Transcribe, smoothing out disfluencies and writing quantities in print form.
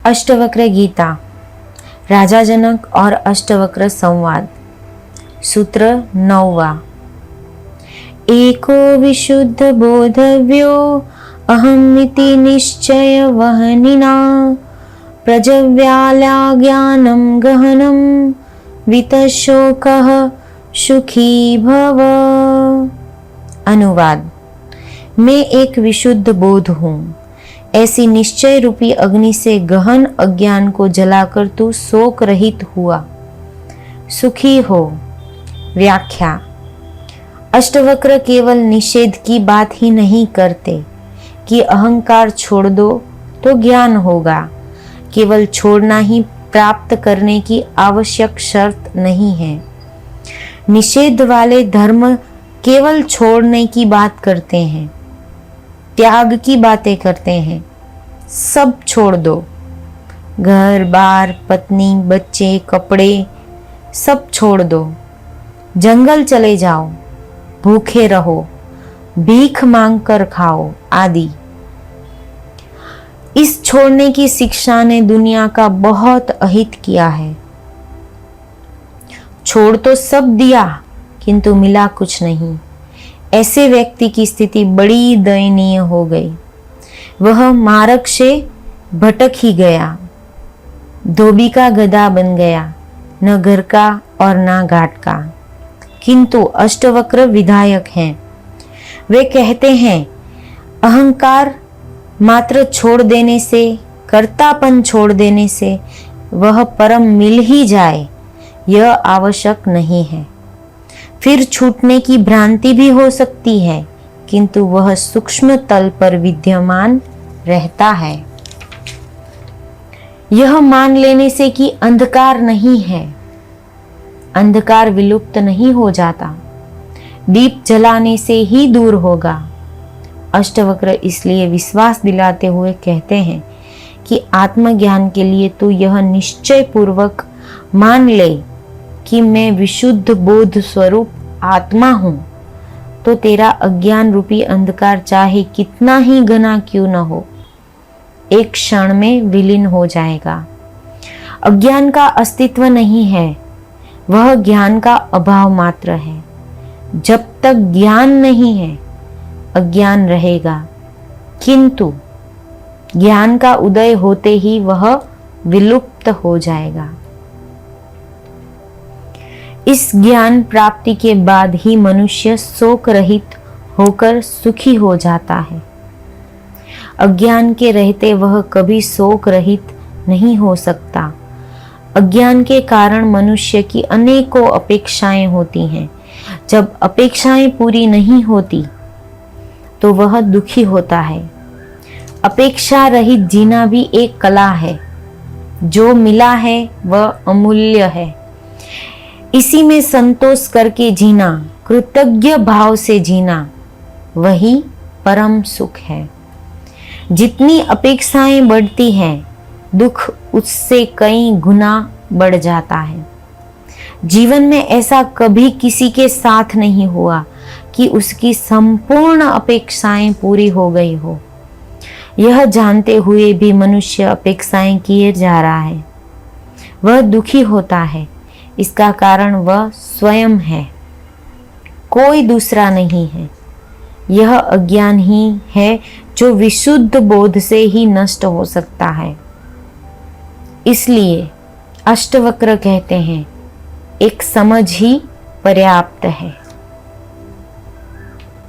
अष्टवक्र गीता, राजा जनक और अष्टवक्र संवाद। सूत्र 9वां। एको विशुद्ध बोधव्यो अहमिति निश्चय वहनिना प्रज्वल्या ज्ञानं गहनं वितशोकः सुखी भव। अनुवाद। मैं एक विशुद्ध बोध हूँ, ऐसी निश्चय रूपी अग्नि से गहन अज्ञान को जलाकर तू शोक रहित हुआ, सुखी हो। व्याख्या। अष्टवक्र केवल निषेध की बात ही नहीं करते कि अहंकार छोड़ दो तो ज्ञान होगा। केवल छोड़ना ही प्राप्त करने की आवश्यक शर्त नहीं है। निषेध वाले धर्म केवल छोड़ने की बात करते हैं, त्याग की बातें करते हैं। सब छोड़ दो, घर बार, पत्नी, बच्चे, कपड़े, सब छोड़ दो। जंगल चले जाओ, भूखे रहो, भीख मांग कर खाओ आदि। इस छोड़ने की शिक्षा ने दुनिया का बहुत अहित किया है। छोड़ तो सब दिया किंतु मिला कुछ नहीं। ऐसे व्यक्ति की स्थिति बड़ी दयनीय हो गई। वह मार्ग से भटक ही गया, धोबी का गधा बन गया, न घर का और न घाट का। किंतु अष्टवक्र विधायक हैं। वे कहते हैं, अहंकार मात्र छोड़ देने से, कर्तापन छोड़ देने से वह परम मिल ही जाए, यह आवश्यक नहीं है। फिर छूटने की भ्रांति भी हो सकती है, किंतु वह सूक्ष्म तल पर विद्यमान रहता है। यह मान लेने से कि अंधकार नहीं है, अंधकार विलुप्त नहीं हो जाता, दीप जलाने से ही दूर होगा। अष्टवक्र इसलिए विश्वास दिलाते हुए कहते हैं कि आत्मज्ञान के लिए तू यह निश्चय पूर्वक मान ले कि मैं विशुद्ध बोध स्वरूप आत्मा हूं, तो तेरा अज्ञान रूपी अंधकार चाहे कितना ही घना क्यों न हो, एक क्षण में विलीन हो जाएगा। अज्ञान का अस्तित्व नहीं है, वह ज्ञान का अभाव मात्र है। जब तक ज्ञान नहीं है, अज्ञान रहेगा, किंतु ज्ञान का उदय होते ही वह विलुप्त हो जाएगा। इस ज्ञान प्राप्ति के बाद ही मनुष्य शोक रहित होकर सुखी हो जाता है। अज्ञान के रहते वह कभी शोक रहित नहीं हो सकता। अज्ञान के कारण मनुष्य की अनेकों अपेक्षाएं होती हैं। जब अपेक्षाएं पूरी नहीं होती तो वह दुखी होता है। अपेक्षा रहित जीना भी एक कला है। जो मिला है वह अमूल्य है। इसी में संतोष करके जीना, कृतज्ञ भाव से जीना, वही परम सुख है। जितनी अपेक्षाएं बढ़ती हैं, दुख उससे कई गुना बढ़ जाता है। जीवन में ऐसा कभी किसी के साथ नहीं हुआ कि उसकी संपूर्ण अपेक्षाएं पूरी हो गई हो। यह जानते हुए भी मनुष्य अपेक्षाएं किए जा रहा है। वह दुखी होता है। इसका कारण वह स्वयं है, कोई दूसरा नहीं है। यह अज्ञान ही है जो विशुद्ध बोध से ही नष्ट हो सकता है। इसलिए अष्टवक्र कहते हैं, एक समझ ही पर्याप्त है।